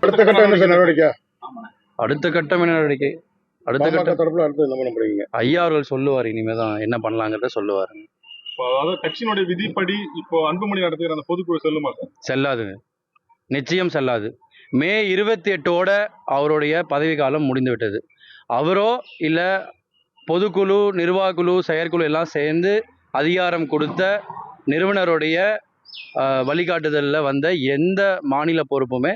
அடுத்த கட்டம் என்ன சார் நடவடிக்கை? அடுத்த கட்டம் என்ன நடவடிக்கை? அடுத்த கட்டம் தரப்புல அடுத்து என்ன பண்ண போறீங்க? ஐயா அவர்கள் சொல்லுவார், இனிமேதான் என்ன பண்ணலாங்கிறத சொல்லுவாரு. அதாவது கட்சியினுடைய விதிப்படி இப்போ அன்புமணி நடத்துகிற அந்த பொதுக்குழு செல்லுமா சார்? செல்லாதுங்க, நிச்சயம் செல்லாது. மே 28ஓட அவருடைய பதவி காலம் முடிந்து விட்டது. அவரோ இல்ல பொதுக்குழு, நிர்வாகக்குழு, செயற்குழு எல்லாம் சேர்ந்து அதிகாரம் கொடுத்த நிறுவனருடைய வழிகாட்டுதலில் வந்த எந்த மாநில பொறுப்புமே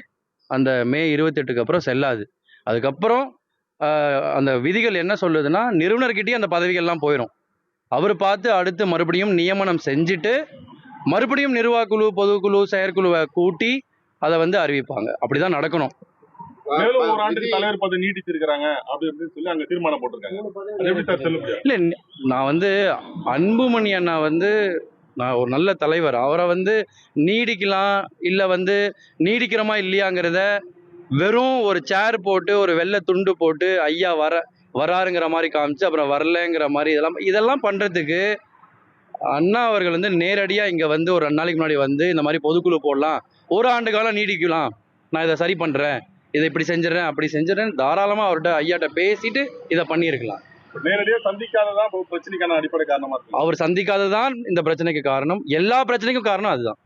அந்த மே 28க்கு அப்புறம் செல்லாது. அதுக்கப்புறம் அந்த விதிகள் என்ன சொல்லுதுன்னா, நிறுவனர்கிட்டயே அந்த பதவிகள்லாம் போயிடும். அவர் பார்த்து அடுத்து மறுபடியும் நியமனம் செஞ்சுட்டு மறுபடியும் நிர்வாகக்குழு, பொதுக்குழு, செயற்குழுவை கூட்டி அதை அறிவிப்பாங்க. அப்படிதான் நடக்கணும். மேலும் ஒரு ஆண்டுக்கு தலைவர் பதவி நீட்டிச்சிருக்கிறாங்க அப்படின்னு சொல்லி அங்க தீர்மானம் போட்டிருக்காங்க. இல்ல, நான் அன்புமணி அண்ணா நான் ஒரு நல்ல தலைவர். அவரை நீடிக்கலாம் இல்ல நீடிக்கிறோமா இல்லையாங்கிறத வெறும் ஒரு சேர் போட்டு ஒரு வெள்ளை துண்டு போட்டு ஐயா வராருங்கிற மாதிரி காமிச்சு அப்புறம் வரலங்கிற மாதிரி இதெல்லாம் பண்றதுக்கு அண்ணா அவர்கள் நேரடியா இங்க ஒரு 2 நாளைக்கு முன்னாடி இந்த மாதிரி பொதுக்குழு போடலாம், ஒரு ஆண்டு காலம் நீடிக்கலாம், நான் இதை சரி பண்றேன், இதை இப்படி செஞ்சிடறேன் அப்படி செஞ்சிடறேன், தாராளமா அவர்கிட்ட ஐயாட்ட பேசிட்டு இதை பண்ணியிருக்கலாம். நேரடியா சந்திக்காததான் பிரச்சனைக்கான அடிப்படை காரணமா இருக்கு. அவர் சந்திக்காததான் இந்த பிரச்சனைக்கு காரணம். எல்லா பிரச்சனைக்கும் காரணம் அதுதான்.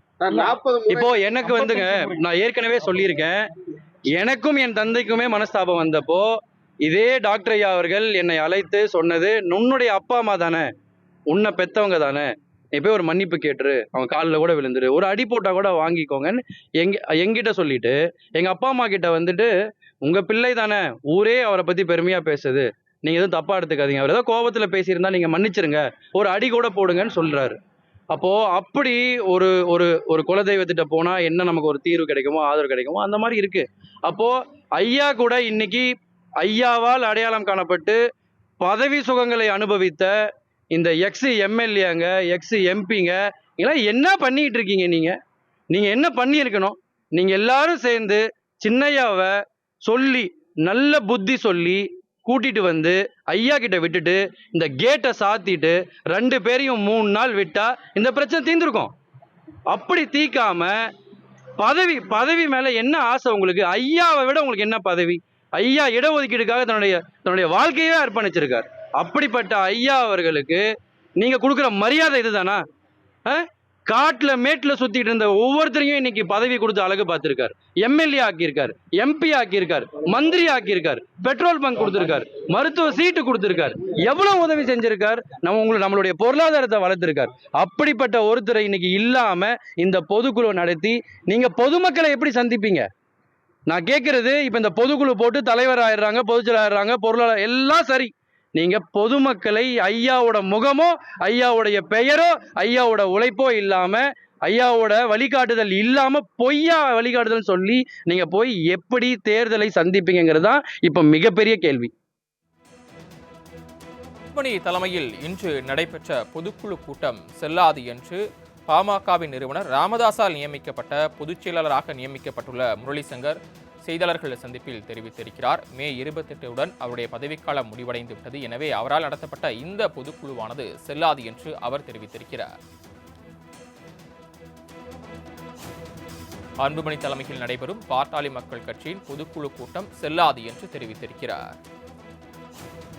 இப்போ எனக்கு நான் ஏற்கனவே சொல்லியிருக்கேன், எனக்கும் என் தந்தைக்குமே மனஸ்தாபம் வந்தப்போ இதே டாக்டர் ஐயா அவர்கள் என்னை அழைத்து சொன்னது, உன்னுடைய அப்பா அம்மா தானே, உன்னை பெத்தவங்க தானே, நீ போய் ஒரு மன்னிப்பு கேட்டுரு, அவன் காலில் கூட விழுந்துரு, ஒரு அடி போட்டா கூட வாங்கிக்கோங்கன்னு எங்கிட்ட சொல்லிட்டு எங்க அப்பா அம்மா கிட்ட உங்க பிள்ளை தானே, ஊரே அவரை பத்தி பெருமையா பேசுது, நீங்க எதுவும் தப்பா எடுத்துக்காதீங்க, அவர் ஏதோ கோபத்துல பேசியிருந்தா நீங்க மன்னிச்சிருங்க, ஒரு அடி கூட போடுங்கன்னு சொல்றாரு. அப்போ அப்படி ஒரு ஒரு ஒரு குலதெய்வத்திட்ட போனா என்ன நமக்கு ஒரு தீர்வு கிடைக்குமோ, ஆதரவு கிடைக்குமோ, அந்த மாதிரி இருக்கு. அப்போ ஐயா கூட இன்னைக்கு ஐயாவால் அடையாளம் காணப்பட்டு பதவி சுகங்களை அனுபவித்த இந்த எக்ஸ் எம்எல்ஏங்க, எக்ஸ் எம்பிங்க இதெல்லாம் என்ன பண்ணிட்டு இருக்கீங்க? நீங்க என்ன பண்ணியிருக்கணும்? நீங்க எல்லாரும் சேர்ந்து சின்னையாவை சொல்லி நல்ல புத்தி சொல்லி கூட்டிட்டு ஐயா கிட்ட விட்டுட்டு இந்த கேட்டை சாத்திட்டு 2 பேரையும் 3 நாள் விட்டா இந்த பிரச்சனை தீர்ந்திருக்கும். அப்படி தீக்காம பதவி மேல என்ன ஆசை உங்களுக்கு? ஐயாவை விட உங்களுக்கு என்ன பதவி? ஐயா இடஒதுக்கீடுக்காக தன்னுடைய வாழ்க்கையே அர்ப்பணிச்சிருக்கார். அப்படிப்பட்ட ஐயா அவர்களுக்கு நீங்க கொடுக்குற மரியாதை இதுதானா? காட்டுல மேட்ல சுத்திட்டு இருந்த ஒவ்வொருத்தரையும் இன்னைக்கு பதவி கொடுத்து அழகு பார்த்திருக்காரு. எம்எல்ஏ ஆக்கியிருக்காரு, எம்பி ஆக்கியிருக்காரு, மந்திரி ஆக்கியிருக்காரு, பெட்ரோல் பங்க் கொடுத்திருக்காரு, மருத்துவ சீட்டு கொடுத்திருக்காரு, எவ்வளவு உதவி செஞ்சிருக்காரு, நம்மளுடைய பொருளாதாரத்தை வளர்த்திருக்காரு. அப்படிப்பட்ட ஒருத்தரை இன்னைக்கு இல்லாம இந்த பொதுக்குழு நடத்தி நீங்க பொதுமக்களை எப்படி சந்திப்பீங்க? நான் கேட்கறது, இப்ப இந்த பொதுக்குழு போட்டு தலைவர் ஆயிடுறாங்க, பொதுச்செயலாளர் ஆயிடுறாங்க, பொருளாளர் எல்லாம் சரி, நீங்க பொதுமக்களை ஐயாவோட முகமோ, ஐயாவுடைய பெயரோ, ஐயாவோட உழைப்போ இல்லாம, ஐயாவோட வழிகாட்டுதல் இல்லாம பொய்யா வழிகாட்டுதல் சொல்லி நீங்க போய் எப்படி தேர்தலை சந்திப்பீங்கிறது தான் இப்ப மிகப்பெரிய கேள்வி. அன்புமணி தலைமையில் இன்று நடைபெற்ற பொதுக்குழு கூட்டம் செல்லாது என்று பாமகவின் நிறுவனர் ராமதாசால் நியமிக்கப்பட்ட பொதுச் செயலாளராக நியமிக்கப்பட்டுள்ள முரளிசங்கர் செய்தியாளர்கள் சந்திப்பில் தெரிவித்திருக்கிறார். மே 28உடன் அவருடைய பதவிக்காலம் முடிவடைந்து விட்டது. எனவே அவரால் நடத்தப்பட்ட இந்த பொதுக்குழுவானது செல்லாது என்று அவர் தெரிவித்திருக்கிறார். அன்புமணி தலைமையில் நடைபெறும் பாட்டாளி மக்கள் கட்சியின் பொதுக்குழு கூட்டம் செல்லாது என்று தெரிவித்திருக்கிறார்.